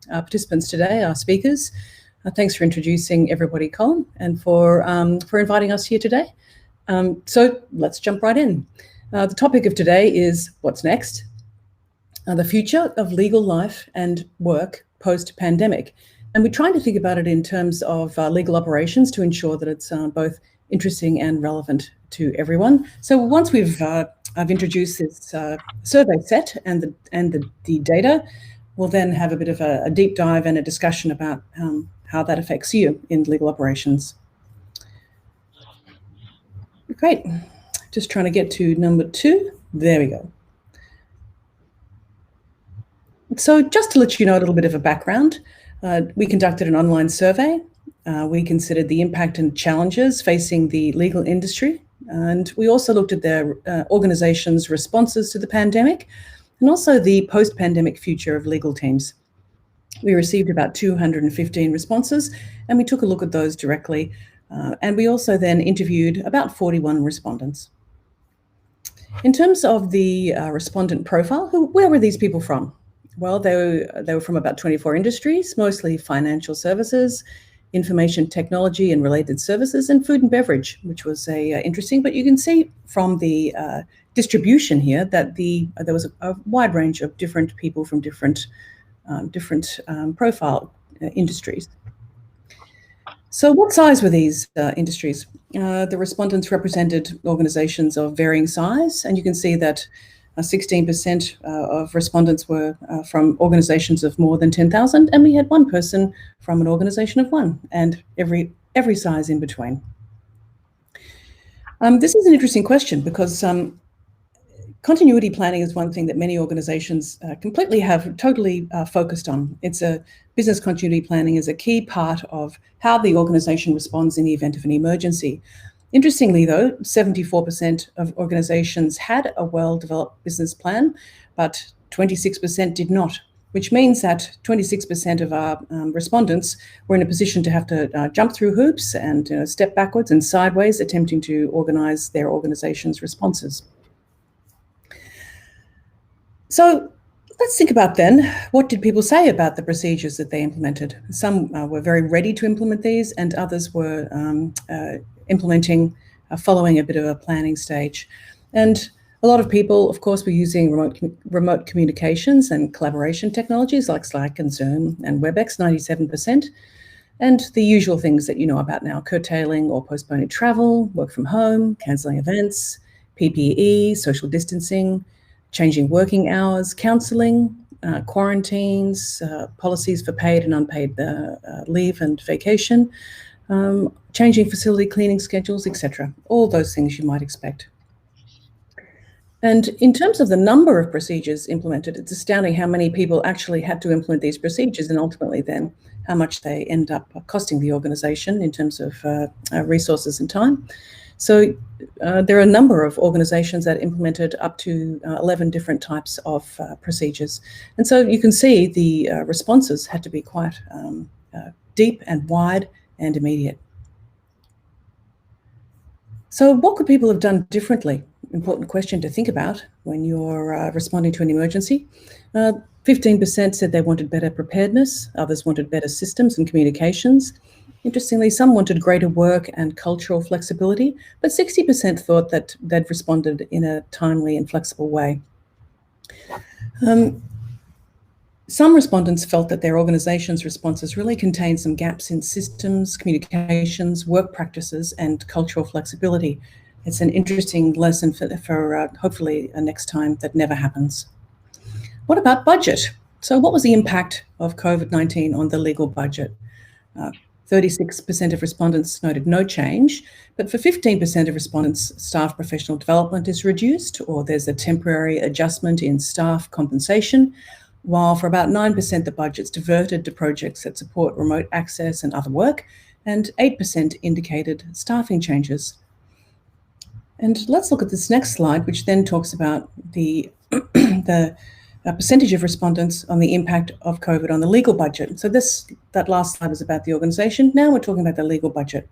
participants today, our speakers. Thanks for introducing everybody, Colin, and for inviting us here today. So let's jump right in. The topic of today is what's next? The future of legal life and work post-pandemic. And we're trying to think about it in terms of legal operations to ensure that it's both interesting and relevant to everyone. So once I've introduced this survey set and the data, we'll then have a bit of a deep dive and a discussion about how that affects you in legal operations. Great. Just trying to get to number 2. There we go. So just to let you know a little bit of a background, we conducted an online survey. We considered the impact and challenges facing the legal industry. And we also looked at their organizations' responses to the pandemic and also the post-pandemic future of legal teams. We received about 215 responses, and we took a look at those directly. And we also then interviewed about 41 respondents. In terms of the respondent profile, where were these people from? Well, they were from about 24 industries, mostly financial services, information technology and related services, and food and beverage, which was interesting. But you can see from the distribution here that there was a wide range of different people from different profile industries. So what size were these industries? The respondents represented organizations of varying size, and you can see that 16% of respondents were from organizations of more than 10,000, and we had one person from an organization of 1, and every size in between. This is an interesting question because continuity planning is one thing that many organizations completely have totally focused on. Business continuity planning is a key part of how the organization responds in the event of an emergency. Interestingly, though, 74% of organizations had a well-developed business plan, but 26% did not, which means that 26% of our respondents were in a position to have to jump through hoops and step backwards and sideways, attempting to organize their organization's responses. So let's think about then, what did people say about the procedures that they implemented? Some were very ready to implement these, and others were implementing following a bit of a planning stage. And a lot of people, of course, were using remote communications and collaboration technologies like Slack and Zoom and WebEx, 97%. And the usual things that you know about now: curtailing or postponing travel, work from home, cancelling events, PPE, social distancing, changing working hours, counselling, quarantines, policies for paid and unpaid leave and vacation, changing facility cleaning schedules, etc. All those things you might expect. And in terms of the number of procedures implemented, it's astounding how many people actually had to implement these procedures, and ultimately then how much they end up costing the organization in terms of resources and time. So there are a number of organizations that implemented up to 11 different types of procedures. And so you can see the responses had to be quite deep and wide and immediate. So what could people have done differently? Important question to think about when you're responding to an emergency. 15% said they wanted better preparedness. Others wanted better systems and communications. Interestingly, some wanted greater work and cultural flexibility, but 60% thought that they'd responded in a timely and flexible way. Some respondents felt that their organization's responses really contained some gaps in systems, communications, work practices, and cultural flexibility. It's an interesting lesson for hopefully a next time that never happens. What about budget? So what was the impact of COVID-19 on the legal budget? 36% of respondents noted no change, but for 15% of respondents, staff professional development is reduced, or there's a temporary adjustment in staff compensation, while for about 9% the budget's diverted to projects that support remote access and other work, and 8% indicated staffing changes. And let's look at this next slide, which then talks about the percentage of respondents on the impact of COVID on the legal budget. So that last slide was about the organization. Now we're talking about the legal budget.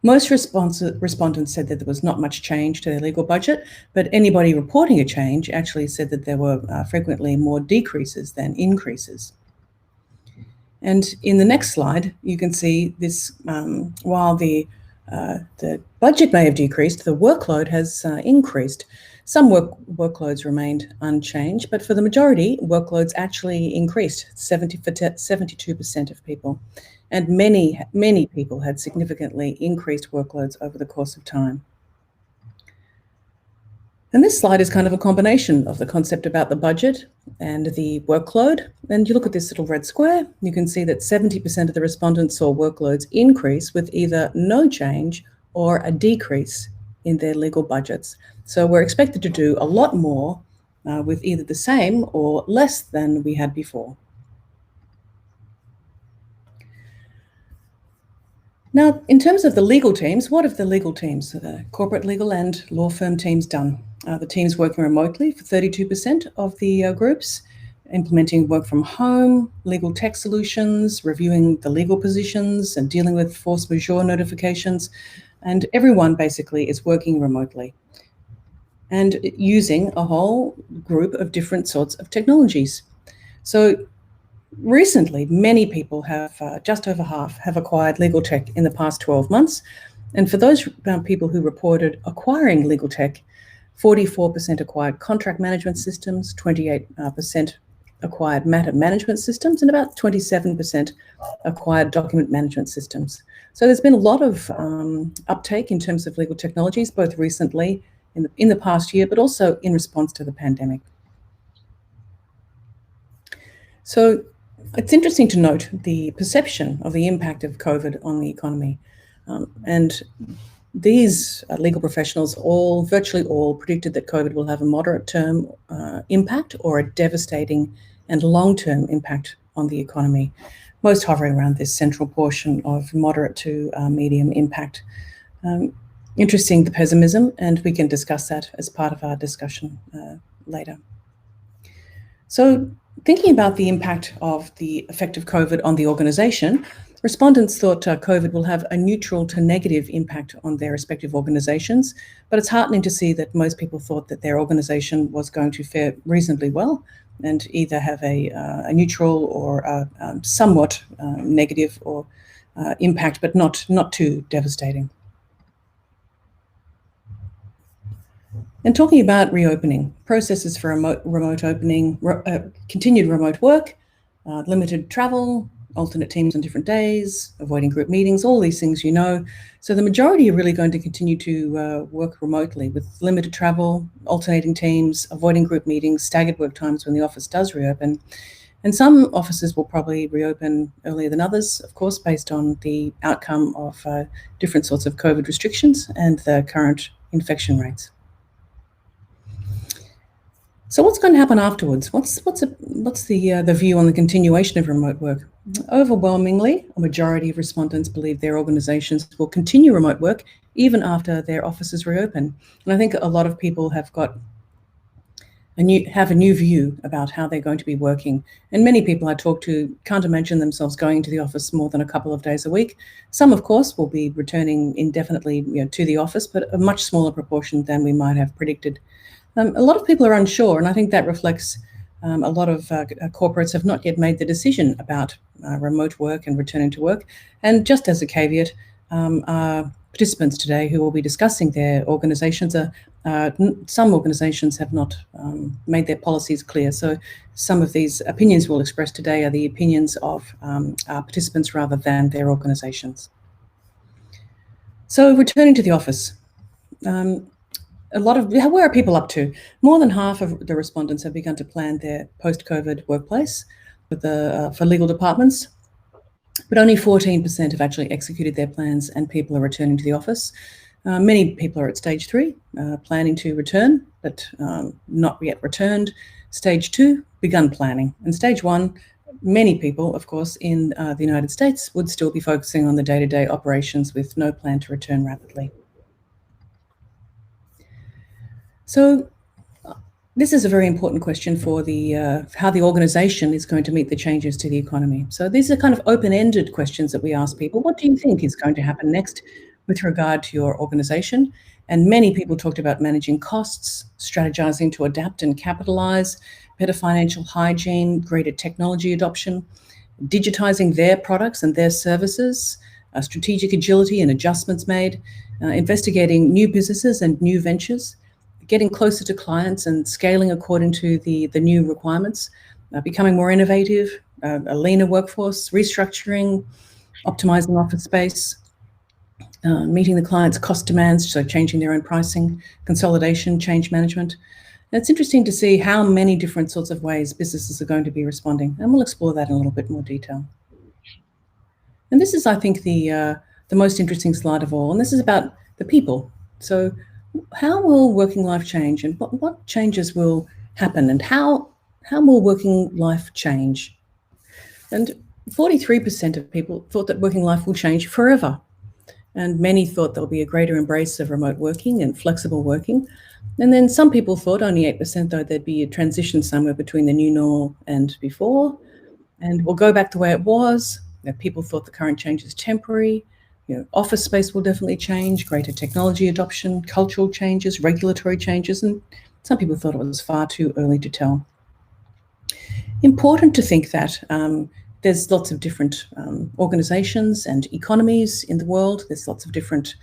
Most respondents said that there was not much change to their legal budget, but anybody reporting a change actually said that there were frequently more decreases than increases. And in the next slide, you can see this, while the budget may have decreased, the workload has increased. Some workloads remained unchanged, but for the majority, workloads actually increased, 72% of people. And many people had significantly increased workloads over the course of time. And this slide is kind of a combination of the concept about the budget and the workload. And you look at this little red square, you can see that 70% of the respondents saw workloads increase with either no change or a decrease in their legal budgets. So we're expected to do a lot more with either the same or less than we had before. Now, in terms of the legal teams, what have the legal teams, the corporate legal and law firm teams, done? The teams working remotely for 32% of the groups, implementing work from home, legal tech solutions, reviewing the legal positions and dealing with force majeure notifications. And everyone basically is working remotely and using a whole group of different sorts of technologies. So recently, many people have, just over half, have acquired legal tech in the past 12 months. And for those people who reported acquiring legal tech, 44% acquired contract management systems, 28% acquired matter management systems, and about 27% acquired document management systems. So there's been a lot of uptake in terms of legal technologies, both recently in the past year, but also in response to the pandemic. So it's interesting to note the perception of the impact of COVID on the economy. And these legal professionals, virtually all, predicted that COVID will have a moderate term impact or a devastating and long-term impact on the economy, most hovering around this central portion of moderate to medium impact. Interesting, the pessimism, and we can discuss that as part of our discussion later. So thinking about the impact of the effect of COVID on the organisation, respondents thought COVID will have a neutral to negative impact on their respective organisations, but it's heartening to see that most people thought that their organisation was going to fare reasonably well and either have a neutral or a somewhat negative or impact, but not too devastating. And talking about reopening, processes for remote opening, continued remote work, limited travel, alternate teams on different days, avoiding group meetings, all these things you know. So the majority are really going to continue to work remotely with limited travel, alternating teams, avoiding group meetings, staggered work times when the office does reopen. And some offices will probably reopen earlier than others, of course, based on the outcome of different sorts of COVID restrictions and the current infection rates. So what's going to happen afterwards? What's the view on the continuation of remote work? Overwhelmingly, a majority of respondents believe their organisations will continue remote work even after their offices reopen. And I think a lot of people have a new view about how they're going to be working. And many people I talk to can't imagine themselves going to the office more than a couple of days a week. Some, of course, will be returning indefinitely, to the office, but a much smaller proportion than we might have predicted. A lot of people are unsure, and I think that reflects a lot of corporates have not yet made the decision about remote work and returning to work. And just as a caveat, participants today who will be discussing their organisations some organisations have not made their policies clear. So some of these opinions we'll express today are the opinions of participants rather than their organisations. So returning to the office. Where are people up to? More than half of the respondents have begun to plan their post-COVID workplace for legal departments, but only 14% have actually executed their plans and people are returning to the office. Many people are at stage 3, planning to return, but not yet returned. Stage 2, begun planning. And stage 1, many people, of course, in the United States would still be focusing on the day-to-day operations with no plan to return rapidly. So this is a very important question for how the organisation is going to meet the changes to the economy. So these are kind of open-ended questions that we ask people. What do you think is going to happen next with regard to your organisation? And many people talked about managing costs, strategizing to adapt and capitalise, better financial hygiene, greater technology adoption. digitizing their products and their services, strategic agility and adjustments made, investigating new businesses and new ventures, getting closer to clients and scaling according to the new requirements, becoming more innovative, a leaner workforce, restructuring, optimizing office space, meeting the client's cost demands, so changing their own pricing, consolidation, change management. And it's interesting to see how many different sorts of ways businesses are going to be responding, and we'll explore that in a little bit more detail. And this is, I think, the most interesting slide of all, and this is about the people. So how will working life change, and what changes will happen, and how will working life change? And 43% of people thought that working life will change forever. And many thought there'll be a greater embrace of remote working and flexible working. And then some people thought, only 8% though, there'd be a transition somewhere between the new normal and before, and we'll go back the way it was. People thought the current change is temporary. Office space will definitely change, greater technology adoption, cultural changes, regulatory changes, and some people thought it was far too early to tell. Important to think that there's lots of different organizations and economies in the world. There's lots of different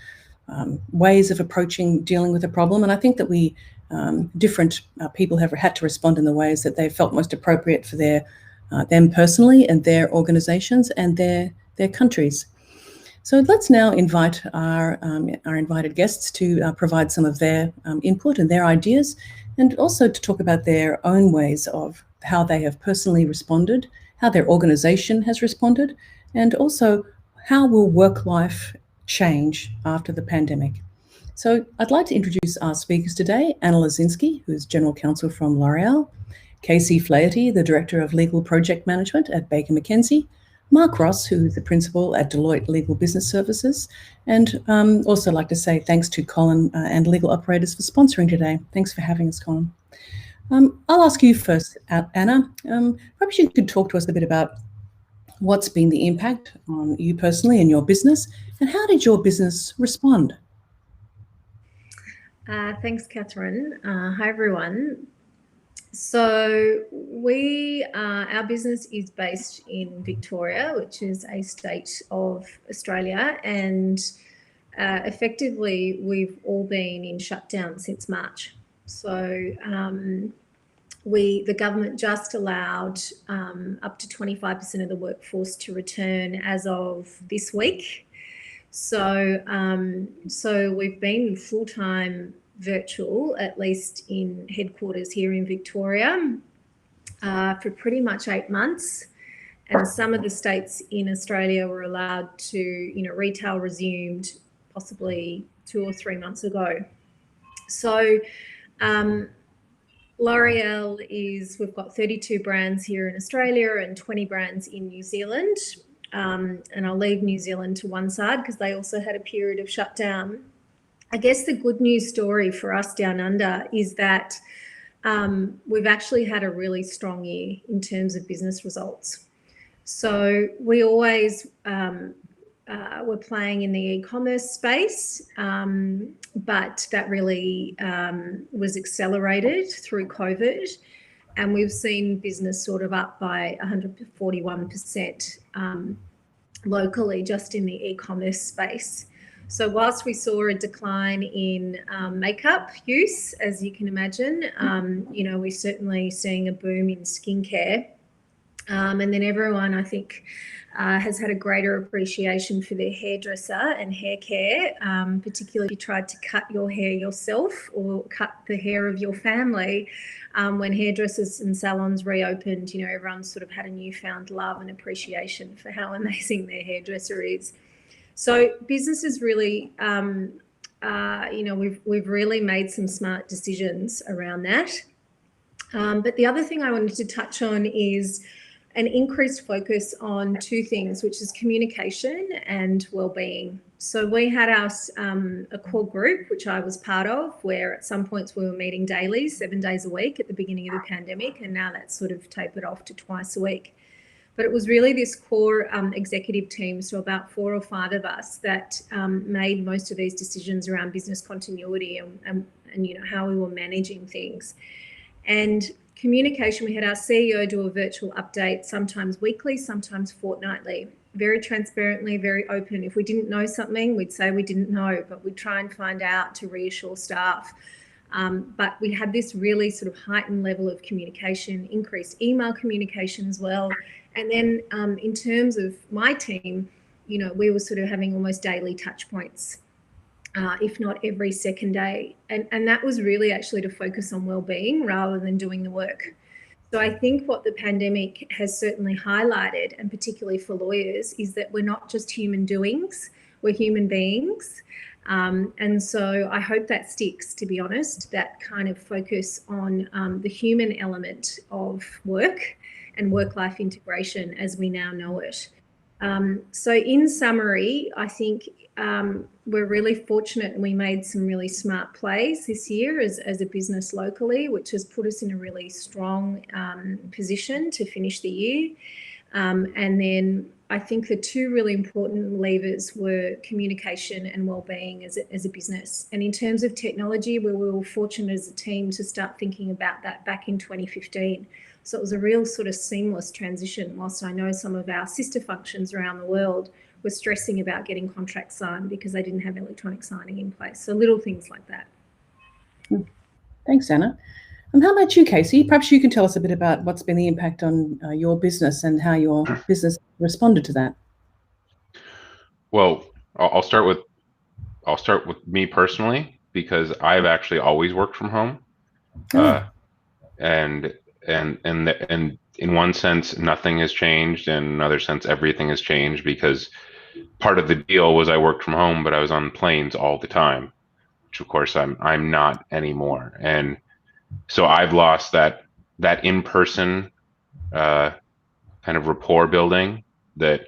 ways of dealing with a problem. And I think that different people have had to respond in the ways that they felt most appropriate for them personally and their organizations and their countries. So let's now invite our invited guests to provide some of their input and their ideas, and also to talk about their own ways of how they have personally responded, how their organization has responded, and also how will work life change after the pandemic. So I'd like to introduce our speakers today: Anna Lazinski, who's General Counsel from L'Oreal; Casey Flaherty, the Director of Legal Project Management at Baker McKenzie; Mark Ross, who is the Principal at Deloitte Legal Business Services; and also like to say thanks to Colin and Legal Operators for sponsoring today. Thanks for having us, Colin. I'll ask you first, Anna. Perhaps you could talk to us a bit about what's been the impact on you personally and your business, and how did your business respond? Thanks, Catherine. Hi, everyone. So our business is based in Victoria, which is a state of Australia, and effectively we've all been in shutdown since March. So the government just allowed up to 25% of the workforce to return as of this week. So we've been full-time virtual, at least in headquarters here in Victoria, for pretty much 8 months. And some of the states in Australia were allowed to, retail resumed possibly 2 or 3 months ago. So L'Oreal we've got 32 brands here in Australia and 20 brands in New Zealand. And I'll leave New Zealand to one side because they also had a period of shutdown. I guess the good news story for us down under is that we've actually had a really strong year in terms of business results. So we always were playing in the e-commerce space, but that really was accelerated through COVID. And we've seen business sort of up by 141% locally, just in the e-commerce space. So whilst we saw a decline in makeup use, as you can imagine, we're certainly seeing a boom in skincare. And then everyone, I think, has had a greater appreciation for their hairdresser and hair care, particularly if you tried to cut your hair yourself or cut the hair of your family. When hairdressers and salons reopened, everyone sort of had a newfound love and appreciation for how amazing their hairdresser is. So business is really, we've really made some smart decisions around that. But the other thing I wanted to touch on is an increased focus on two things, which is communication and well-being. So we had a core group, which I was part of, where at some points we were meeting daily, 7 days a week at the beginning of the pandemic, and now that's sort of tapered off to twice a week. But it was really this core executive team, so about 4 or 5 of us, that made most of these decisions around business continuity and how we were managing things. And Communication, we had our CEO do a virtual update, sometimes weekly, sometimes fortnightly, very transparently, very open. If we didn't know something, we'd say we didn't know, but we'd try and find out to reassure staff. But we had this really sort of heightened level of communication, increased email communication as well. And then in terms of my team, we were sort of having almost daily touch points, if not every second day. And that was really actually to focus on well-being rather than doing the work. So I think what the pandemic has certainly highlighted, and particularly for lawyers, is that we're not just human doings, we're human beings. And so I hope that sticks, to be honest, that kind of focus on the human element of work and work-life integration as we now know it. So in summary, I think we're really fortunate, and we made some really smart plays this year as a business locally, which has put us in a really strong position to finish the year. And then I think the two really important levers were communication and well-being as a business. And in terms of technology, we were fortunate as a team to start thinking about that back in 2015. So it was a real sort of seamless transition, whilst I know some of our sister functions around the world were stressing about getting contracts signed because they didn't have electronic signing in place. So little things like that. Thanks, Anna. How about you, Casey? Perhaps you can tell us a bit about what's been the impact on your business and how your business responded to that. Well, I'll start with me personally, because I've actually always worked from home, and in one sense nothing has changed, and in another sense everything has changed, because part of the deal was I worked from home, but I was on planes all the time, which of course I'm not anymore, and so I've lost that in-person kind of rapport building that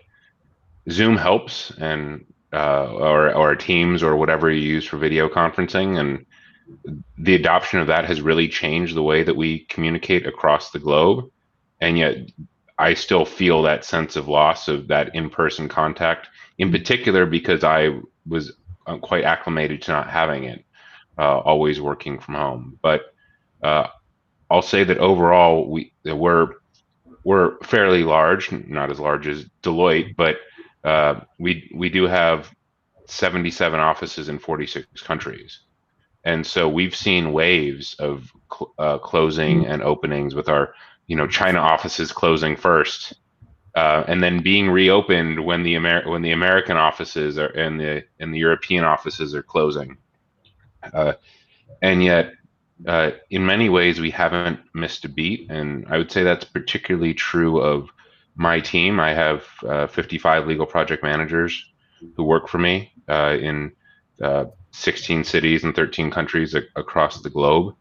Zoom helps, and or Teams or whatever you use for video conferencing, and the adoption of that has really changed the way that we communicate across the globe. And yet I still feel that sense of loss of that in-person contact, in particular because I was quite acclimated to not having it, always working from home. But I'll say that overall we're fairly large, not as large as Deloitte, but we do have 77 offices in 46 countries. And so we've seen waves of closing and openings, with our China offices closing first, and then being reopened when the American offices are and the European offices are closing. And yet in many ways we haven't missed a beat, and I would say that's particularly true of my team. I have 55 legal project managers who work for me in 16 cities and 13 countries across the globe,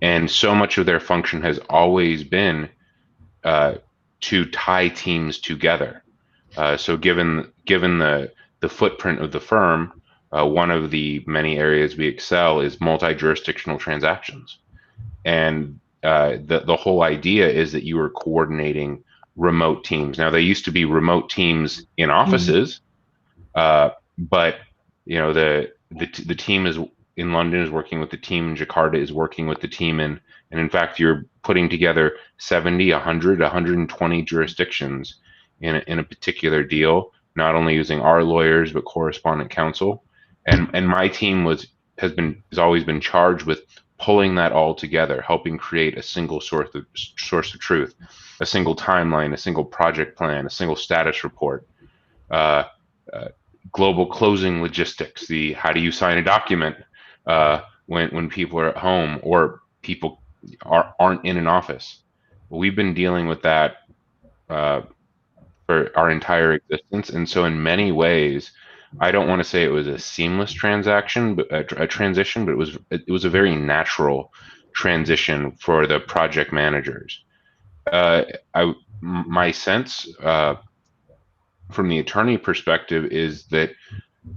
and so much of their function has always been to tie teams together. So given the footprint of the firm, one of the many areas we excel is multi-jurisdictional transactions, and the whole idea is that you are coordinating remote teams. Now, they used to be remote teams in offices, but the team is in London is working with the team in Jakarta, is working with the team and in fact you're putting together 70, 100, 120 jurisdictions in a particular deal, not only using our lawyers but correspondent counsel. And my team has always been charged with pulling that all together, helping create a single source of truth, a single timeline, a single project plan, a single status report, global closing logistics, the how do you sign a document when people are at home or people aren't in an office. We've been dealing with that for our entire existence, and so in many ways, I don't want to say it was a seamless transition, but it was a very natural transition for the project managers. My sense from the attorney perspective is that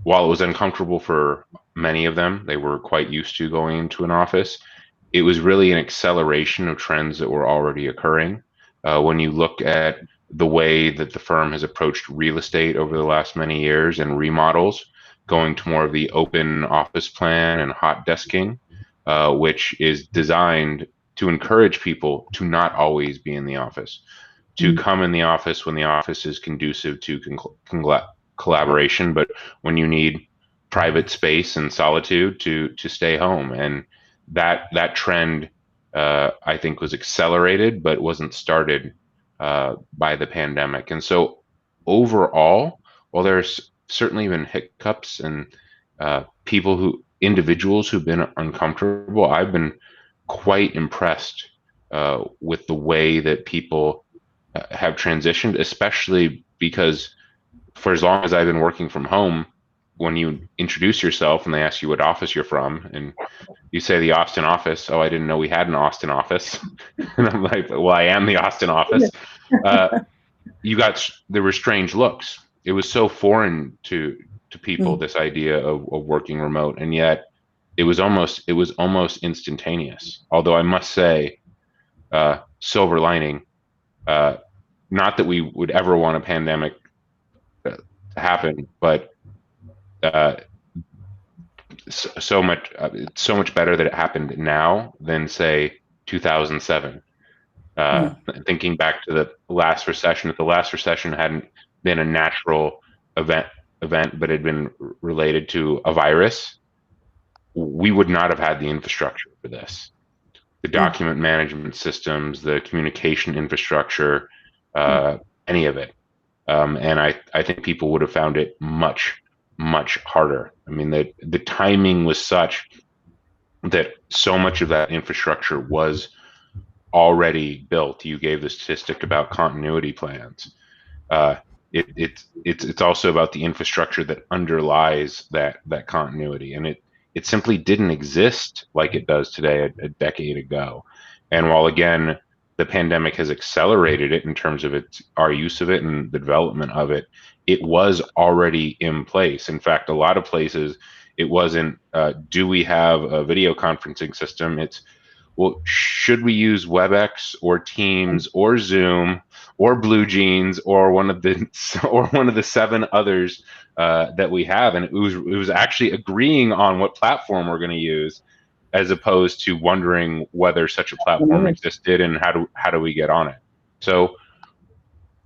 while it was uncomfortable for many of them, they were quite used to going into an office. It was really an acceleration of trends that were already occurring. When you look at the way that the firm has approached real estate over the last many years and remodels, going to more of the open office plan and hot desking, which is designed to encourage people to not always be in the office, to come in the office when the office is conducive to collaboration, but when you need private space and solitude, to stay home. And that trend, I think, was accelerated, but wasn't started by the pandemic. And so overall, while there's certainly been hiccups and individuals who've been uncomfortable, I've been quite impressed with the way that people have transitioned, especially because for as long as I've been working from home, when you introduce yourself and they ask you what office you're from, and you say the Austin office, oh, I didn't know we had an Austin office. And I'm like, well, I am the Austin office. There were strange looks. It was so foreign to people, this idea of working remote, and yet it was almost instantaneous. Although I must say, silver lining, not that we would ever want a pandemic to happen, but it's so much better that it happened now than say 2007. Thinking back to the last recession, if the last recession hadn't been a natural event, but had been related to a virus, we would not have had the infrastructure for this. The document management systems, the communication infrastructure, any of it. And I think people would have found it much, much harder. I mean, the timing was such that so much of that infrastructure was already built. You gave the statistic about continuity plans. It's also about the infrastructure that underlies that continuity, and it simply didn't exist like it does today a decade ago. And while again the pandemic has accelerated it in terms of our use of it and the development of it, it was already in place. In fact, a lot of places it wasn't do we have a video conferencing system? It's, well, should we use WebEx or Teams or Zoom or Blue Jeans or one of the 7 others that we have? And it was actually agreeing on what platform we're going to use, as opposed to wondering whether such a platform existed and how do we get on it. So,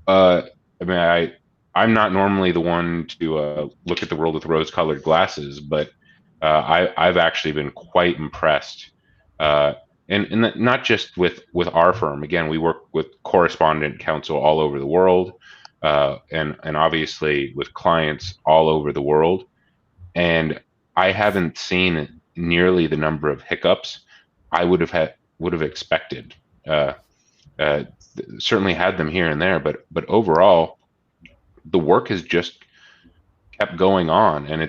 I mean, I'm not normally the one to look at the world with rose-colored glasses, but I've actually been quite impressed. And not just with our firm. Again, we work with correspondent counsel all over the world, and obviously with clients all over the world. And I haven't seen nearly the number of hiccups I would have expected. Certainly had them here and there, but overall, the work has just kept going on, and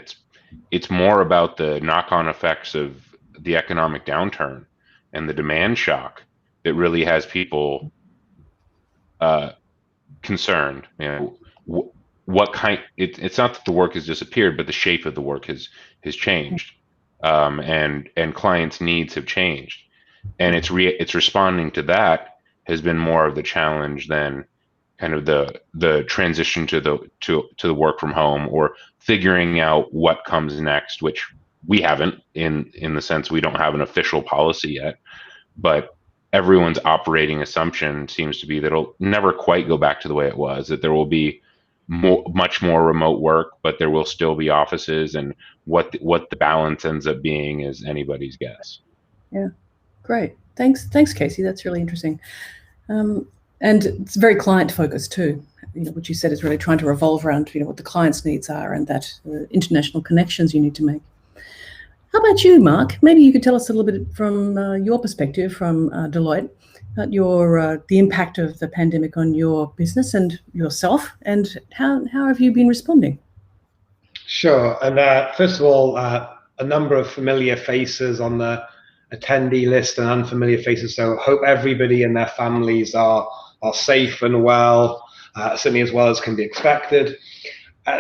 it's more about the knock-on effects of the economic downturn and the demand shock that really has people concerned. You know, what kind? It's not that the work has disappeared, but the shape of the work has changed, and clients' needs have changed, and it's responding to that has been more of the challenge than kind of the transition to the work from home, or figuring out what comes next, which we haven't, in the sense we don't have an official policy yet, but everyone's operating assumption seems to be that it'll never quite go back to the way it was, that there will be much more remote work, but there will still be offices, and what the balance ends up being is anybody's guess. Yeah, great. Thanks, Casey. That's really interesting. And it's very client focused too. You know, what you said is really trying to revolve around, you know, what the client's needs are, and that international connections you need to make. How about you, Mark? Maybe you could tell us a little bit from your perspective from Deloitte about the impact of the pandemic on your business and yourself, and how have you been responding? Sure. And first of all, a number of familiar faces on the attendee list and unfamiliar faces. So hope everybody and their families are safe and well, certainly as well as can be expected.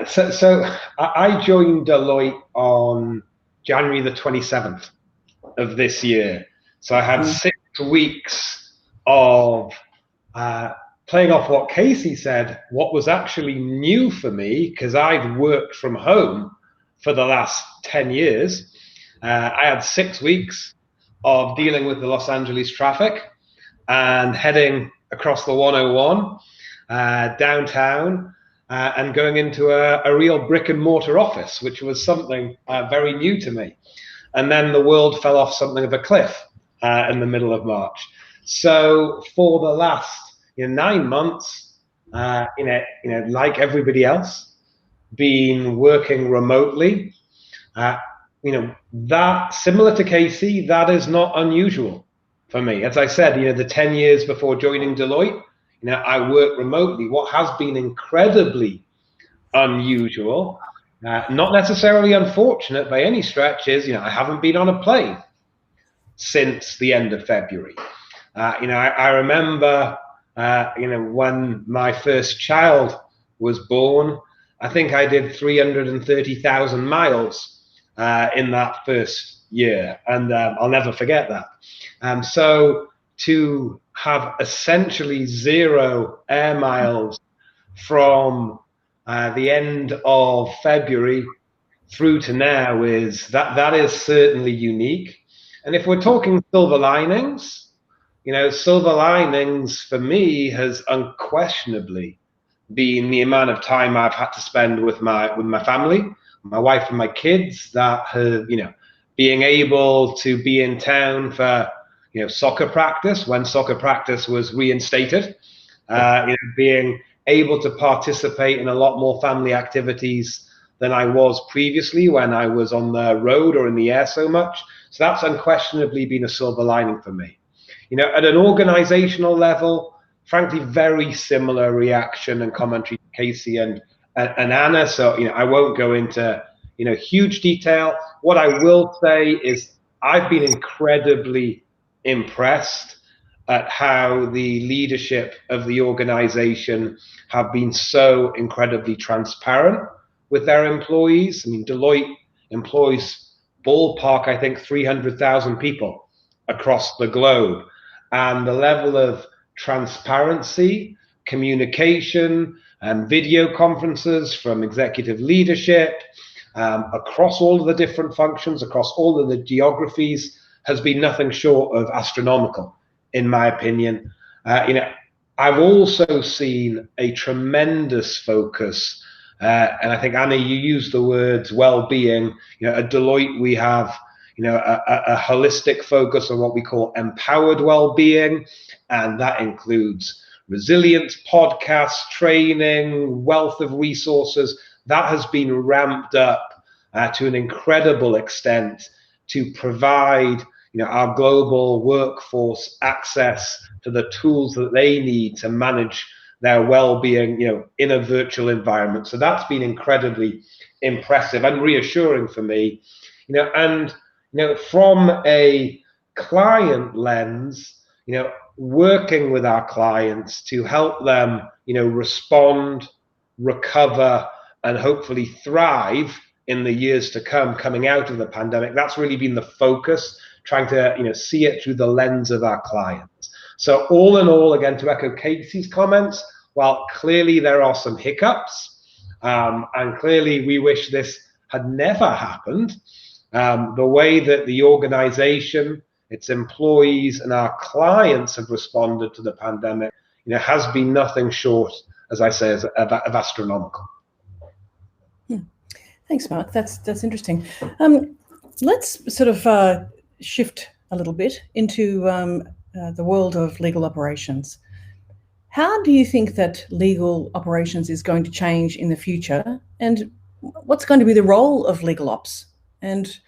So I joined Deloitte on January the 27th of this year. So I had 6 weeks of playing off what Casey said, what was actually new for me, because I'd worked from home for the last 10 years. I had 6 weeks of dealing with the Los Angeles traffic and heading across the 101 downtown and going into a real brick and mortar office, which was something very new to me. And then the world fell off something of a cliff in the middle of March. So for the last 9 months, like everybody else, been working remotely. That, similar to Casey, that is not unusual for me. As I said, the 10 years before joining Deloitte, I worked remotely. What has been incredibly unusual, not necessarily unfortunate by any stretch, is I haven't been on a plane since the end of February. I remember, when my first child was born, I think I did 330,000 miles in that first year, and I'll never forget that. So to have essentially 0 air miles from the end of February through to now that is certainly unique. And if we're talking silver linings, silver linings for me has unquestionably been the amount of time I've had to spend with my family, my wife and my kids, that have, being able to be in town for, soccer practice when soccer practice was reinstated, being able to participate in a lot more family activities than I was previously when I was on the road or in the air so much. So that's unquestionably been a silver lining for me. At an organizational level, frankly, very similar reaction and commentary to Casey and Anna. So, I won't go into, huge detail. What I will say is I've been incredibly impressed at how the leadership of the organization have been so incredibly transparent with their employees. I mean, Deloitte employs ballpark, I think, 300,000 people across the globe. And the level of transparency, communication, and video conferences from executive leadership across all of the different functions, across all of the geographies, has been nothing short of astronomical, in my opinion. I've also seen a tremendous focus, and I think, Anna, you used the words well-being. At Deloitte, we have a holistic focus on what we call empowered well-being, and that includes resilience podcasts, training, wealth of resources. That has been ramped up to an incredible extent to provide our global workforce access to the tools that they need to manage their well-being in a virtual environment. So that's been incredibly impressive and reassuring for me. And from a client lens, working with our clients to help them, respond, recover, and hopefully thrive in the years to come, coming out of the pandemic. That's really been the focus, trying to, see it through the lens of our clients. So all in all, again, to echo Casey's comments, while clearly there are some hiccups, and clearly we wish this had never happened, the way that the organization, its employees, and our clients have responded to the pandemic, has been nothing short, as I say, of astronomical. Thanks, Mark. That's interesting. Let's sort of shift a little bit into the world of legal operations. How do you think that legal operations is going to change in the future, and what's going to be the role of legal ops? And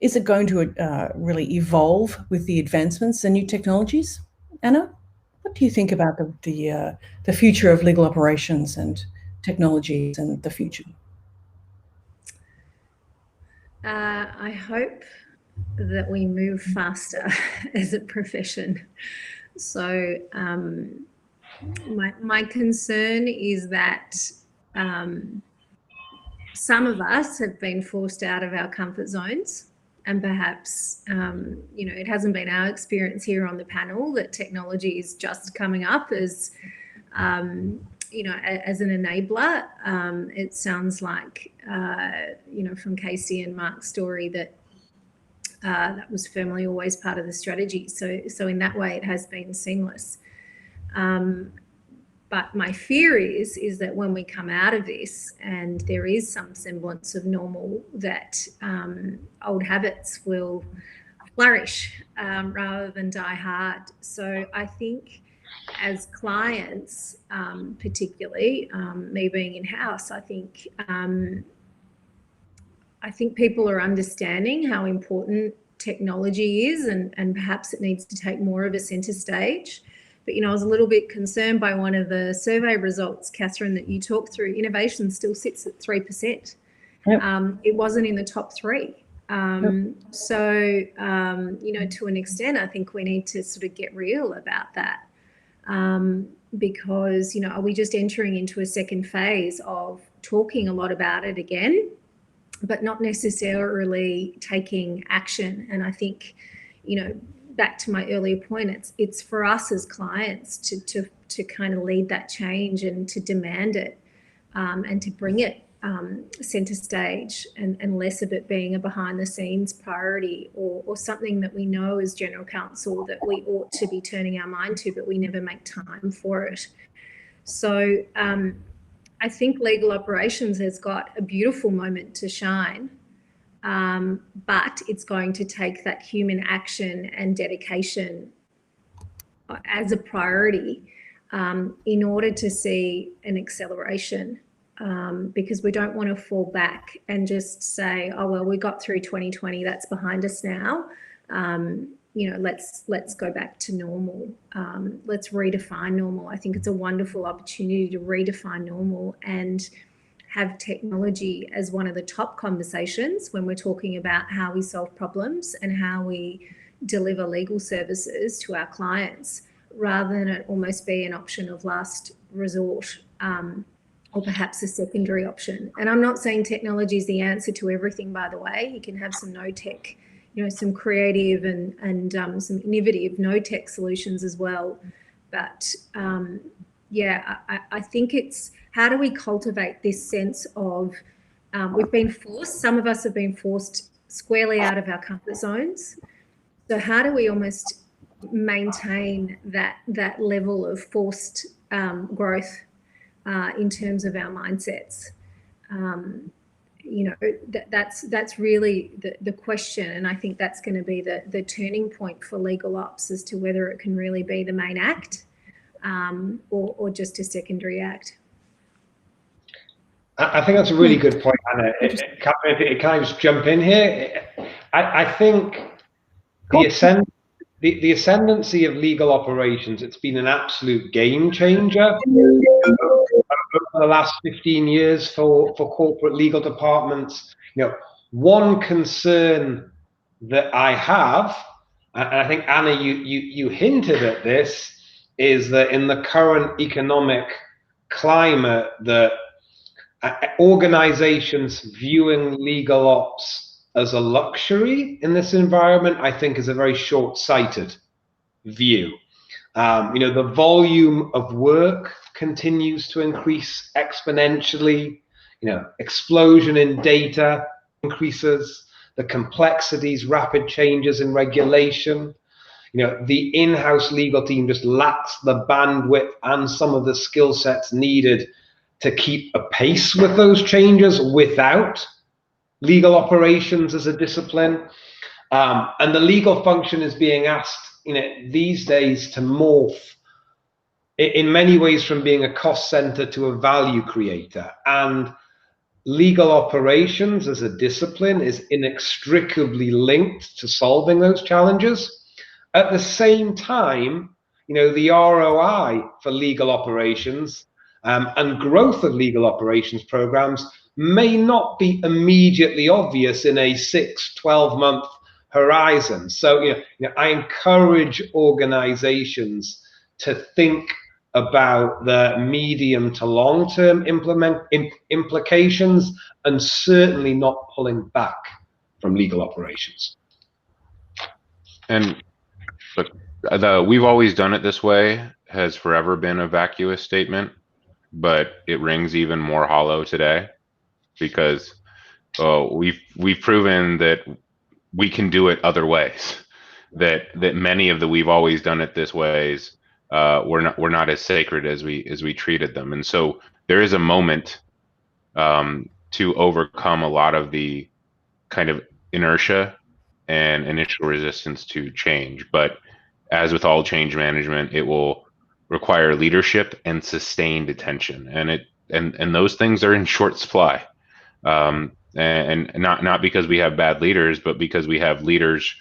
is it going to really evolve with the advancements and new technologies? Anna, what do you think about the future of legal operations and technologies and the future? I hope that we move faster as a profession. So my concern is that some of us have been forced out of our comfort zones, and perhaps it hasn't been our experience here on the panel that technology is just coming up as as an enabler. It sounds like from Casey and Mark's story that that was firmly always part of the strategy. So in that way, it has been seamless. But my fear is that when we come out of this and there is some semblance of normal, that old habits will flourish rather than die hard. So I think as clients, particularly me being in-house, I think people are understanding how important technology is, and perhaps it needs to take more of a centre stage. But, I was a little bit concerned by one of the survey results, Catherine, that you talked through. Innovation still sits at 3%. Yep. It wasn't in the top 3. Yep. So, to an extent, I think we need to sort of get real about that. Because, are we just entering into a second phase of talking a lot about it again, but not necessarily taking action? And I think, back to my earlier point, it's for us as clients to kind of lead that change and to demand it, and to bring it centre stage, and less of it being a behind the scenes priority or something that we know as general counsel that we ought to be turning our mind to, but we never make time for it. So I think legal operations has got a beautiful moment to shine, but it's going to take that human action and dedication as a priority in order to see an acceleration. Because we don't want to fall back and just say, oh, well, we got through 2020, that's behind us now. Let's go back to normal. Let's redefine normal. I think it's a wonderful opportunity to redefine normal and have technology as one of the top conversations when we're talking about how we solve problems and how we deliver legal services to our clients, rather than it almost be an option of last resort, or perhaps a secondary option. And I'm not saying technology is the answer to everything, by the way. You can have some no-tech, some creative and some innovative no-tech solutions as well. But I think it's how do we cultivate this sense of we've been forced, some of us have been forced squarely out of our comfort zones. So how do we almost maintain that level of forced growth in terms of our mindsets? That's really the question, and I think that's going to be the turning point for legal ops as to whether it can really be the main act or just a secondary act. I think that's a really good point, Anna. Can I just jump in here? I think the ascendancy of legal operations, it's been an absolute game changer over the last 15 years for corporate legal departments. One concern that I have, and I think, Anna, you hinted at this, is that in the current economic climate, that organizations viewing legal ops as a luxury in this environment, I think, is a very short-sighted view. The volume of work continues to increase exponentially. Explosion in data increases, the complexities, rapid changes in regulation. The in-house legal team just lacks the bandwidth and some of the skill sets needed to keep a pace with those changes without legal operations as a discipline. And the legal function is being asked, these days to morph in many ways from being a cost center to a value creator. And legal operations as a discipline is inextricably linked to solving those challenges. At the same time, the ROI for legal operations and growth of legal operations programs may not be immediately obvious in a 6-12 month horizon. So, I encourage organizations to think about the medium to long-term implications, and certainly not pulling back from legal operations. And look, we've always done it this way has forever been a vacuous statement, but it rings even more hollow today, because we've proven that we can do it other ways. That many of the we've always done it this ways we're not as sacred as we treated them, and so there is a moment to overcome a lot of the kind of inertia and initial resistance to change. But as with all change management, it will require leadership and sustained attention, and those things are in short supply. And not because we have bad leaders, but because we have leaders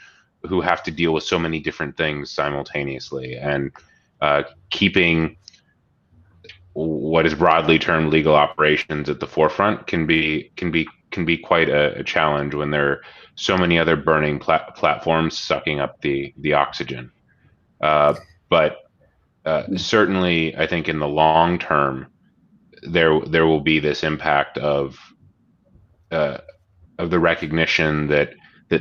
who have to deal with so many different things simultaneously, and keeping what is broadly termed legal operations at the forefront can be quite a challenge when there are so many other burning platforms sucking up the oxygen. But certainly, I think in the long term, there will be this impact of the recognition that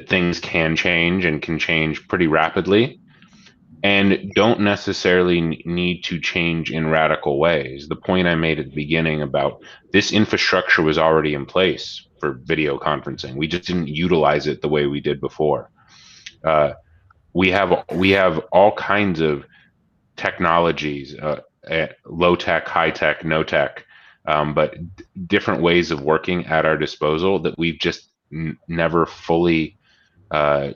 things can change and can change pretty rapidly, and don't necessarily need to change in radical ways. The point I made at the beginning about this infrastructure was already in place for video conferencing. We just didn't utilize it the way we did before. We have all kinds of technologies, low tech, high tech, no tech, but different ways of working at our disposal that we've just never fully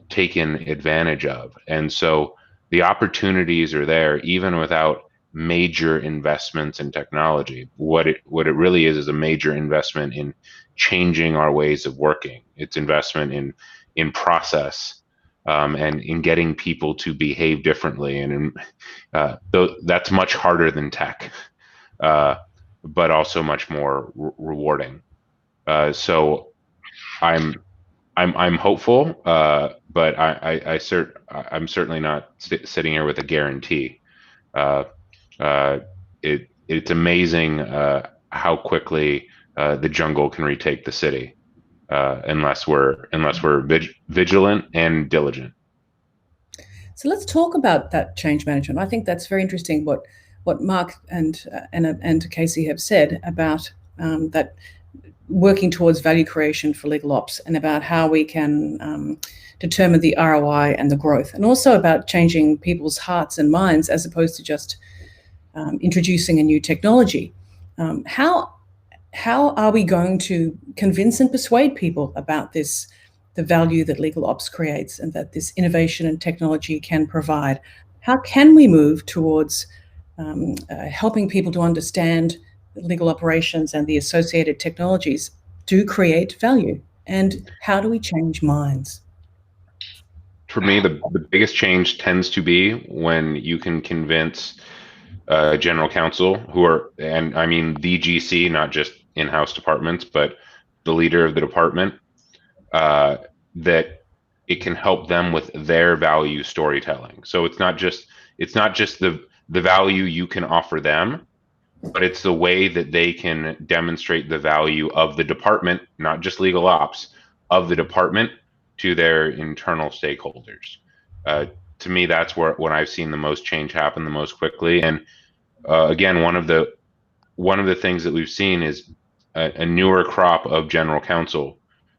taken advantage of. And so the opportunities are there even without major investments in technology. What it really is a major investment in changing our ways of working. It's investment in process, and in getting people to behave differently. And that's much harder than tech, but also much more rewarding. So I'm hopeful, but I'm certainly not sitting here with a guarantee. It's amazing how quickly the jungle can retake the city, unless we're vigilant and diligent. So let's talk about that change management. I think that's very interesting what Mark and Casey have said about that working towards value creation for legal ops, and about how we can determine the ROI and the growth, and also about changing people's hearts and minds as opposed to just introducing a new technology. How are we going to convince and persuade people about this, the value that legal ops creates and that this innovation and technology can provide? How can we move towards helping people to understand legal operations and the associated technologies do create value? And how do we change minds? For me, the biggest change tends to be when you can convince general counsel, and I mean the GC, not just in-house departments, but the leader of the department, that it can help them with their value storytelling. So it's not just the value you can offer them, but it's the way that they can demonstrate the value of the department, not just legal ops, of the department to their internal stakeholders. To me, that's when I've seen the most change happen the most quickly. And again, one of the things that we've seen is a newer crop of general counsel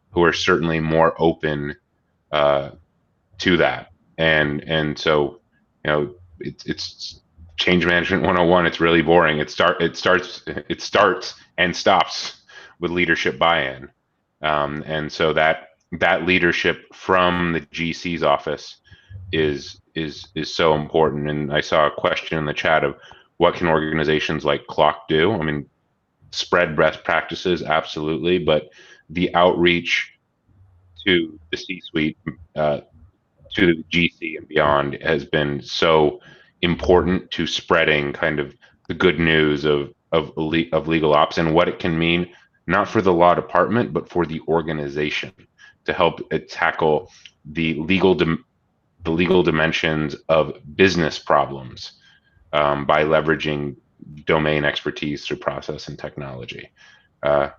who are certainly more open to that. And so, it's change management 101. It's really boring. It starts and stops with leadership buy-in. And so that leadership from the GC's office is so important. And I saw a question in the chat of what can organizations like Clock do? I mean, spread best practices, absolutely, but the outreach to the C-suite, to the GC and beyond, has been so important to spreading kind of the good news of legal ops and what it can mean, not for the law department, but for the organization, to help it tackle the legal dimensions of business problems by leveraging domain expertise through process and technology. That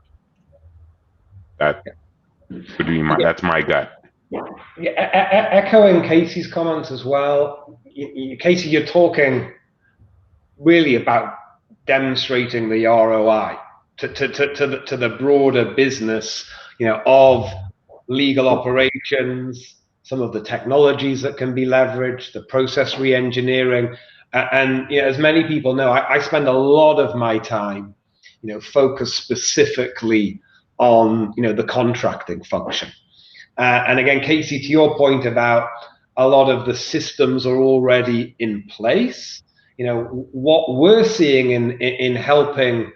would be that's my gut. Yeah, echoing Casey's comments as well. Casey, you're talking really about demonstrating the ROI to the broader business, of legal operations, some of the technologies that can be leveraged, the process re-engineering. And you know, as many people know, I spend a lot of my time, you know, focused specifically on, you know, the contracting function. And again, Casey, to your point about a lot of the systems are already in place, you know, what we're seeing in helping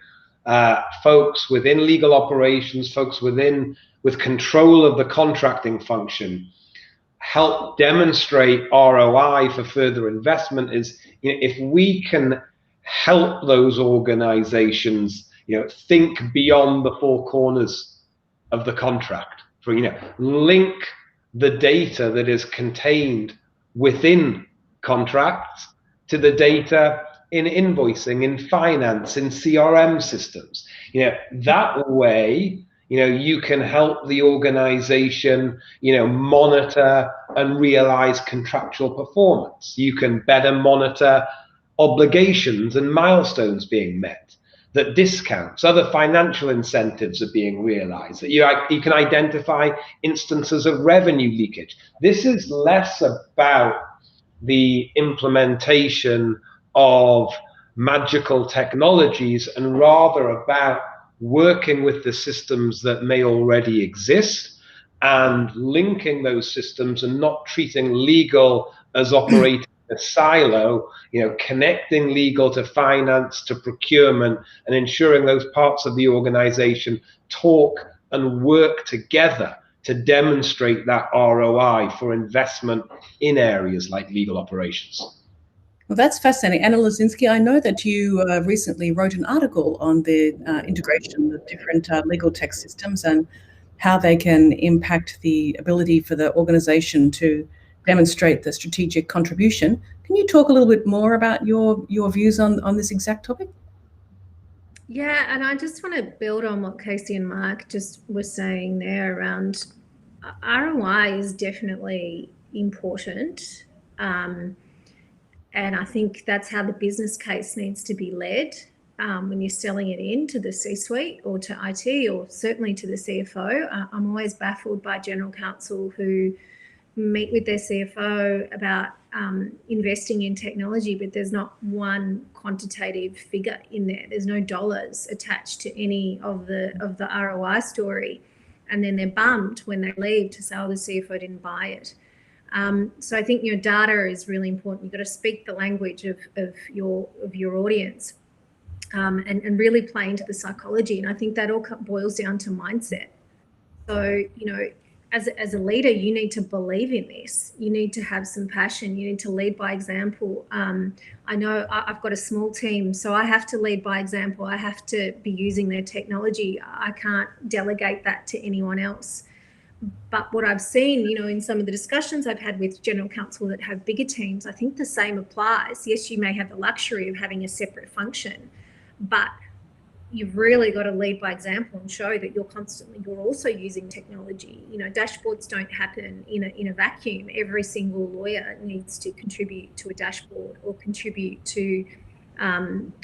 folks within legal operations, folks with control of the contracting function, help demonstrate ROI for further investment is, you know, if we can help those organizations, you know, think beyond the four corners of the contract, for, you know, link the data that is contained within contracts to the data in invoicing, in finance, in CRM systems. You know, that way, you know, you can help the organization, you know, monitor and realize contractual performance. You can better monitor obligations and milestones being met, that discounts, other financial incentives are being realized, that you can identify instances of revenue leakage. This is less about the implementation of magical technologies and rather about working with the systems that may already exist and linking those systems and not treating legal as operating a silo, you know, connecting legal to finance, to procurement, and ensuring those parts of the organization talk and work together to demonstrate that ROI for investment in areas like legal operations. Well, that's fascinating. Anna Lozinski, I know that you recently wrote an article on the integration of different legal tech systems and how they can impact the ability for the organization to demonstrate the strategic contribution. Can you talk a little bit more about your views on this exact topic? Yeah, and I just want to build on what Casey and Mark just were saying there around ROI is definitely important. And I think that's how the business case needs to be led when you're selling it in to the C-suite or to IT or certainly to the CFO. I'm always baffled by general counsel who meet with their CFO about investing in technology, but there's not one quantitative figure in there. There's no dollars attached to any of the ROI story. And then they're bummed when they leave to say, oh, the CFO didn't buy it. So I think your data is really important. You've got to speak the language of your audience and really play into the psychology. And I think that all boils down to mindset. So, you know, as a leader, you need to believe in this. You need to have some passion. You need to lead by example. I know I've got a small team, so I have to lead by example. I have to be using their technology. I can't delegate that to anyone else. But what I've seen, you know, in some of the discussions I've had with general counsel that have bigger teams, I think the same applies. Yes, you may have the luxury of having a separate function, but you've really got to lead by example and show that you're also using technology. You know, dashboards don't happen in a vacuum. Every single lawyer needs to contribute to a dashboard or contribute to, you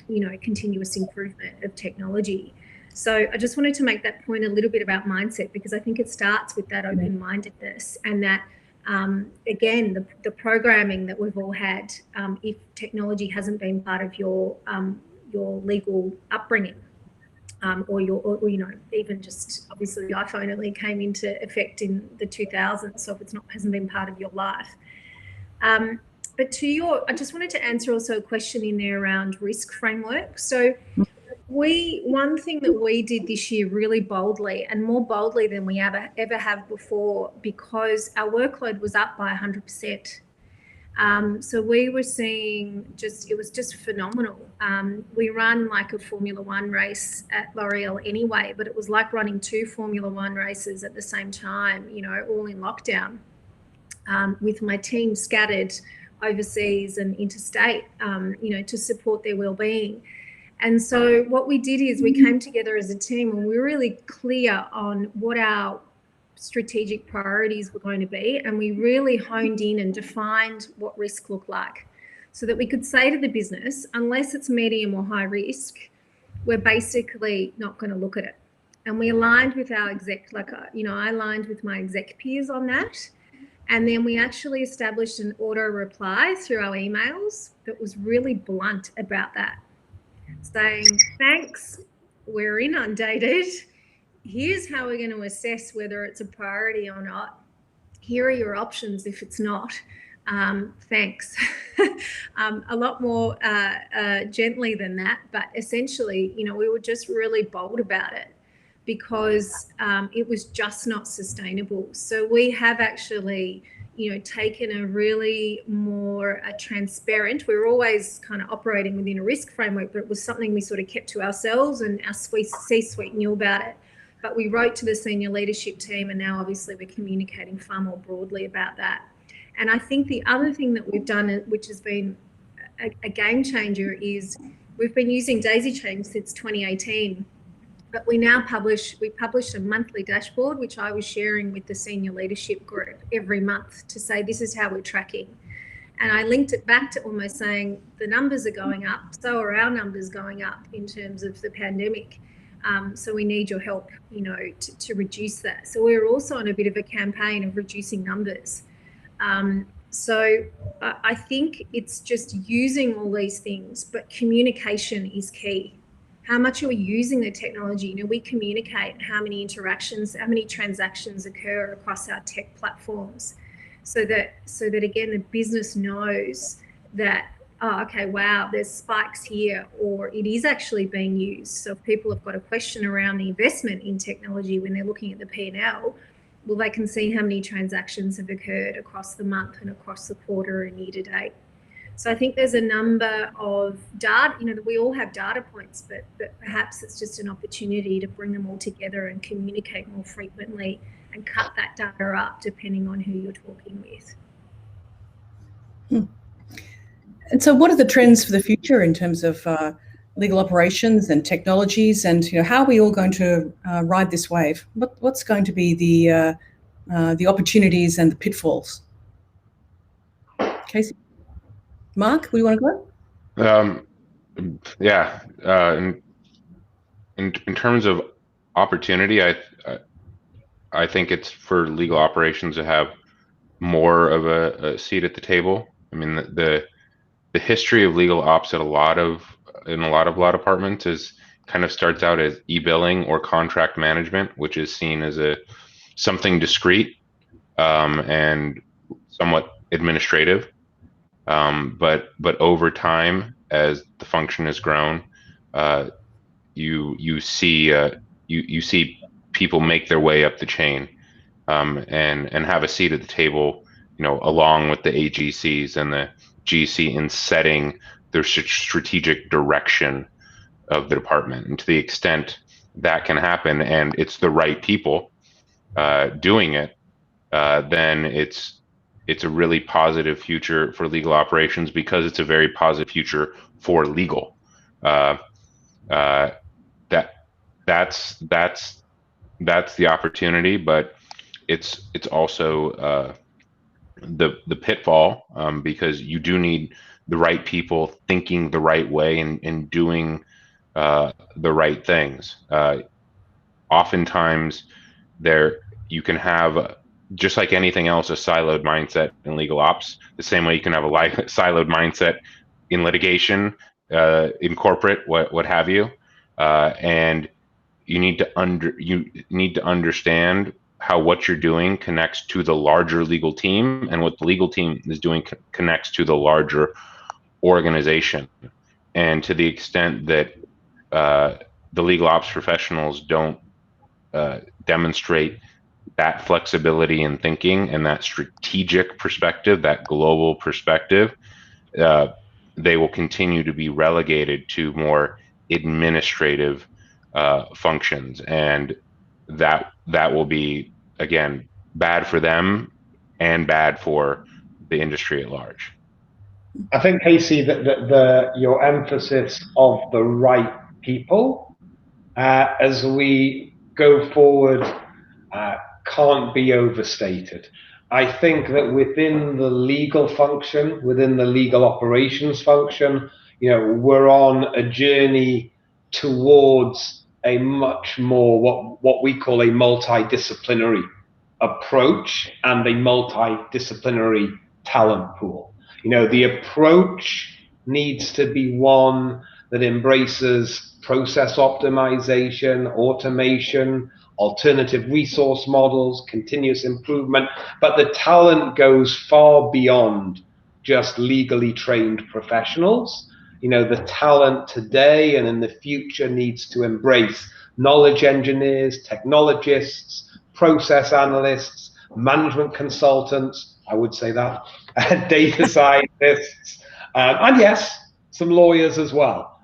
know, continuous improvement of technology. So I just wanted to make that point a little bit about mindset, because I think it starts with that open-mindedness and that, again, the programming that we've all had, if technology hasn't been part of your legal upbringing, or you know, even just obviously the iPhone only came into effect in the 2000s, so if it hasn't been part of your life. But I just wanted to answer also a question in there around risk framework. So one thing that we did this year really boldly, and more boldly than we ever have before, because our workload was up by 100%. So we were seeing it was just phenomenal. We run like a Formula One race at L'Oreal anyway, but it was like running 2 Formula One races at the same time, you know, all in lockdown, with my team scattered overseas and interstate, you know, to support their well-being. And so what we did is we came together as a team and we were really clear on what our strategic priorities were going to be, and we really honed in and defined what risk looked like, so that we could say to the business, unless it's medium or high risk, we're basically not going to look at it. And we aligned with our exec, I aligned with my exec peers on that, And then we actually established an auto reply through our emails that was really blunt about that, saying, thanks, we're inundated. Here's how we're going to assess whether it's a priority or not. Here are your options if it's not. Thanks. A lot more gently than that, but essentially, you know, we were just really bold about it because it was just not sustainable. So we have actually, you know, taken a really more transparent, we were always kind of operating within a risk framework, but it was something we sort of kept to ourselves, and our C-suite knew about it. But we wrote to the senior leadership team, and now obviously we're communicating far more broadly about that. And I think the other thing that we've done, which has been a game changer, is we've been using dazychain since 2018, but we publish a monthly dashboard, which I was sharing with the senior leadership group every month to say, this is how we're tracking. And I linked it back to almost saying the numbers are going up, so are our numbers going up in terms of the pandemic. So we need your help, you know, to reduce that. So we're also on a bit of a campaign of reducing numbers. So I think it's just using all these things, but communication is key. How much are we using the technology? You know, we communicate how many interactions, how many transactions occur across our tech platforms, so that again, the business knows that, oh, okay, wow, there's spikes here, or it is actually being used. So if people have got a question around the investment in technology when they're looking at the P&L, well, they can see how many transactions have occurred across the month and across the quarter and year to date. So I think there's a number of data, you know, we all have data points, but perhaps it's just an opportunity to bring them all together and communicate more frequently and cut that data up depending on who you're talking with. And so what are the trends for the future in terms of legal operations and technologies, and, you know, how are we all going to ride this wave? What's going to be the opportunities and the pitfalls? Casey? Mark, we want to go? Yeah. In terms of opportunity, I think it's for legal operations to have more of a seat at the table. I mean, the history of legal ops in a lot of law departments is kind of starts out as e-billing or contract management, which is seen as something discrete and somewhat administrative. But over time, as the function has grown, you see people make their way up the chain and have a seat at the table, you know, along with the AGCs and the GC in setting their strategic direction of the department. And to the extent that can happen, and it's the right people doing it, then it's a really positive future for legal operations, because it's a very positive future for legal. That's the opportunity, but it's also the pitfall, because you do need the right people thinking the right way and doing the right things. Oftentimes, you can have, just like anything else, a siloed mindset in legal ops. The same way you can have a siloed mindset in litigation, in corporate, what have you, and you need to understand how what you're doing connects to the larger legal team, and what the legal team is doing connects to the larger organization. And to the extent that the legal ops professionals don't demonstrate that flexibility in thinking and that strategic perspective, that global perspective, they will continue to be relegated to more administrative functions, and that will be, again, bad for them and bad for the industry at large. I think, Casey, that your emphasis of the right people as we go forward can't be overstated. I think that within the legal function, within the legal operations function, you know, we're on a journey towards a much more what we call a multidisciplinary approach and a multidisciplinary talent pool. You know, the approach needs to be one that embraces process optimization, automation, alternative resource models, continuous improvement, but the talent goes far beyond just legally trained professionals. You know, the talent today and in the future needs to embrace knowledge engineers, technologists, process analysts, management consultants, I would say that, data scientists, and yes, some lawyers as well.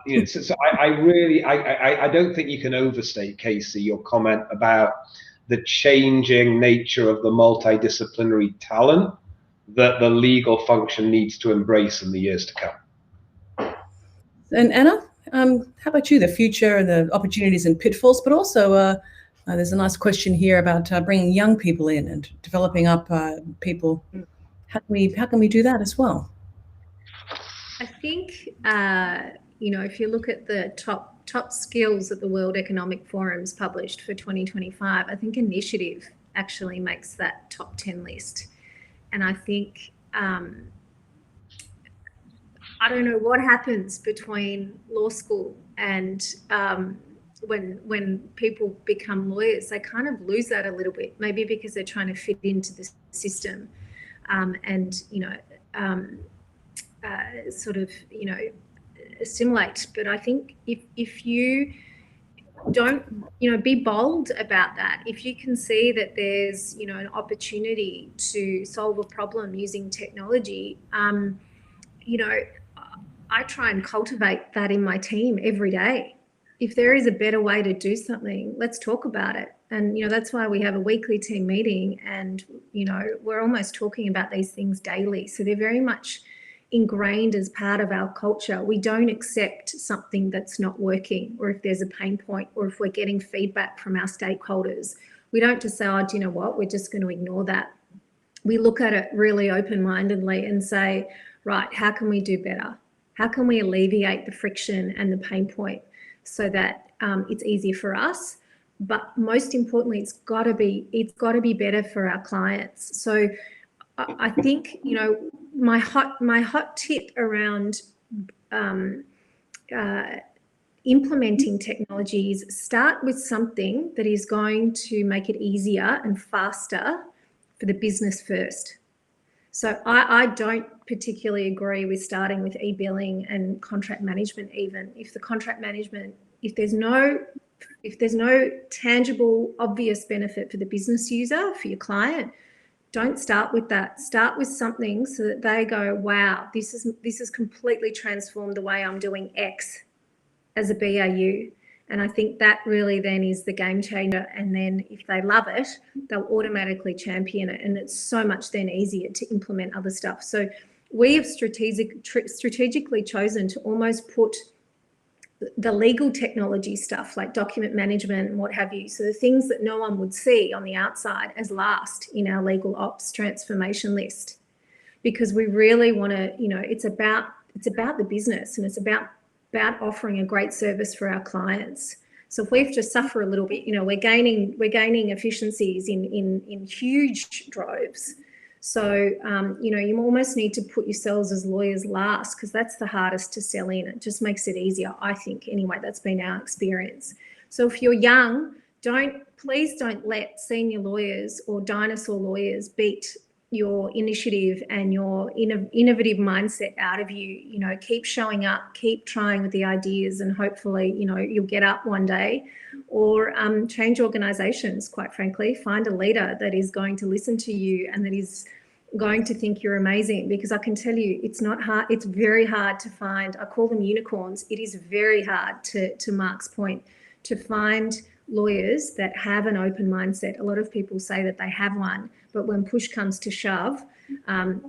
You know, so I don't think you can overstate, Casey, your comment about the changing nature of the multidisciplinary talent that the legal function needs to embrace in the years to come. And Anna, how about you, the future and the opportunities and pitfalls, but also there's a nice question here about bringing young people in and developing up people. How can we do that as well? I think, you know, if you look at the top skills that the World Economic Forum's published for 2025, I think initiative actually makes that top 10 list. And I think, I don't know what happens between law school and when people become lawyers, they kind of lose that a little bit, maybe because they're trying to fit into the system and, you know, sort of, you know, assimilate. But I think if you don't, you know, be bold about that. If you can see that there's, you know, an opportunity to solve a problem using technology, you know, I try and cultivate that in my team every day. If there is a better way to do something, let's talk about it. And, you know, that's why we have a weekly team meeting and, you know, we're almost talking about these things daily. So they're very much ingrained as part of our culture. We don't accept something that's not working, or if there's a pain point, or if we're getting feedback from our stakeholders. We don't just say, oh, do you know what, we're just going to ignore that. We look at it really open-mindedly and say, right, how can we do better? How can we alleviate the friction and the pain point so that it's easier for us? But most importantly, it's got to be better for our clients. So I think, you know, my hot tip around implementing technologies, start with something that is going to make it easier and faster for the business first. So I don't particularly agree with starting with e-billing and contract management. Even if the contract management, if there's no tangible, obvious benefit for the business user, for your client, don't start with that. Start with something so that they go, wow, this has completely transformed the way I'm doing X as a BAU. And I think that really then is the game changer. And then if they love it, they'll automatically champion it. And it's so much then easier to implement other stuff. So we have strategically chosen to almost put the legal technology stuff like document management and what have you, so the things that no one would see on the outside, as last in our legal ops transformation list, because we really want to, you know, it's about the business and it's about offering a great service for our clients. So if we have to suffer a little bit, you know, we're gaining efficiencies in huge droves. So, you know, you almost need to put yourselves as lawyers last, because that's the hardest to sell in. It just makes it easier, I think. Anyway, that's been our experience. So if you're young, please don't let senior lawyers or dinosaur lawyers beat your initiative and your innovative mindset out of you. You know, keep showing up, keep trying with the ideas, and hopefully, you know, you'll get up one day. Or change organizations, quite frankly. Find a leader that is going to listen to you and that is going to think you're amazing, because I can tell you it's not hard. It's very hard to find, I call them unicorns. It is very hard, to Mark's point, to find lawyers that have an open mindset. A lot of people say that they have one, but when push comes to shove,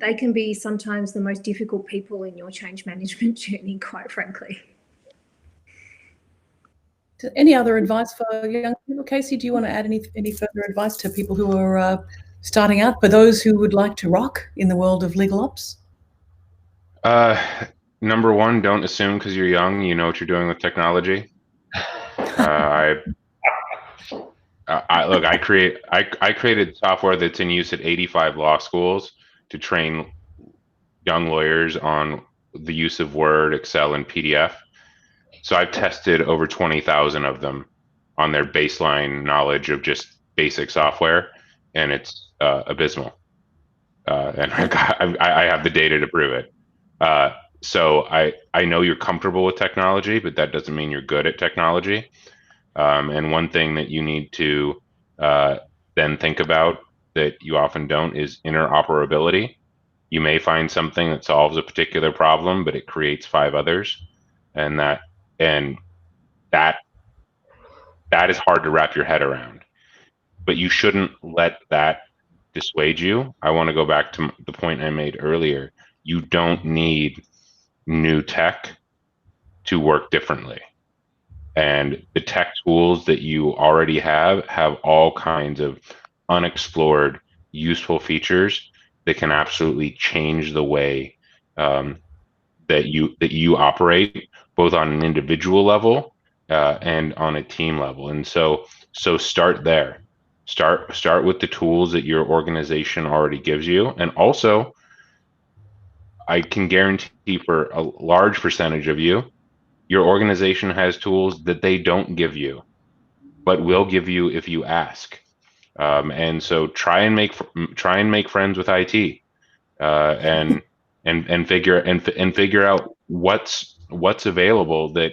they can be sometimes the most difficult people in your change management journey, quite frankly. Any other advice for young people? Casey, do you want to add any further advice to people who are starting out, for those who would like to rock in the world of legal ops? Number one, don't assume because you're young you know what you're doing with technology. Look, I created software that's in use at 85 law schools to train young lawyers on the use of Word, Excel, and PDF. So I've tested over 20,000 of them on their baseline knowledge of just basic software, and it's abysmal. And I have the data to prove it. So I know you're comfortable with technology, but that doesn't mean you're good at technology. And one thing that you need to then think about that you often don't is interoperability. You may find something that solves a particular problem, but it creates 5 others, and that is hard to wrap your head around. But you shouldn't let that dissuade you. I want to go back to the point I made earlier. You don't need new tech to work differently. And the tech tools that you already have all kinds of unexplored, useful features that can absolutely change the way that you operate, both on an individual level and on a team level. And so start there. Start with the tools that your organization already gives you, and also I can guarantee for a large percentage of you, your organization has tools that they don't give you, but will give you if you ask. And so try and make friends with IT, and figure out what's available that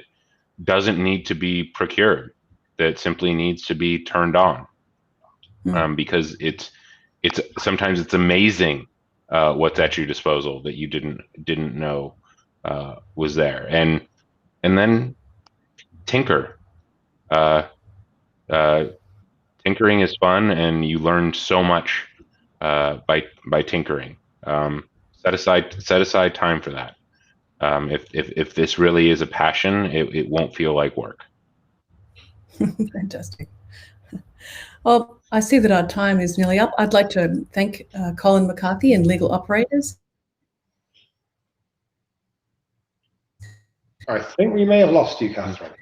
doesn't need to be procured, that simply needs to be turned on. Because it's sometimes it's amazing what's at your disposal that you didn't know was there, and then tinker. Tinkering is fun, and you learn so much by tinkering. Set aside time for that. If this really is a passion, it won't feel like work. Fantastic. Well, I see that our time is nearly up. I'd like to thank Colin McCarthy and Legal Operators. I think we may have lost you, Catherine.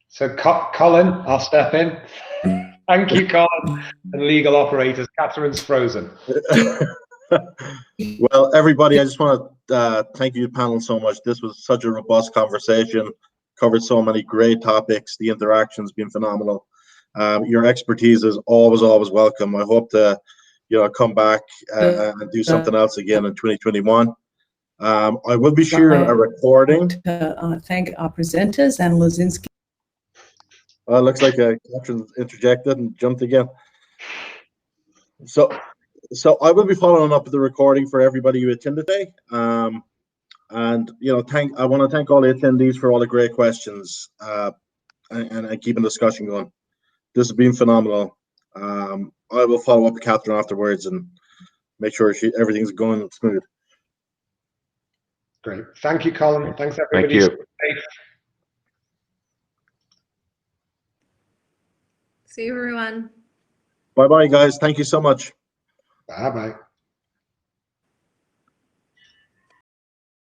So Colin, I'll step in. Thank you, Colin, and Legal Operators. Catherine's frozen. Well, everybody, I just want to thank you, panel, so much. This was such a robust conversation, covered so many great topics. The interaction's been phenomenal. Your expertise is always welcome. I hope to, come back and do something else again in 2021. I will be sharing a recording. Thank our presenters and Lozinski. Looks like Catherine interjected and jumped again. So I will be following up with the recording for everybody who attended today. And I want to thank all the attendees for all the great questions and keeping the discussion going. This has been phenomenal. I will follow up with Catherine afterwards and make sure everything's going smooth. Great. Thank you, Colin. Thanks, everybody. Thank you. See you, everyone. Bye-bye, guys. Thank you so much. Bye-bye.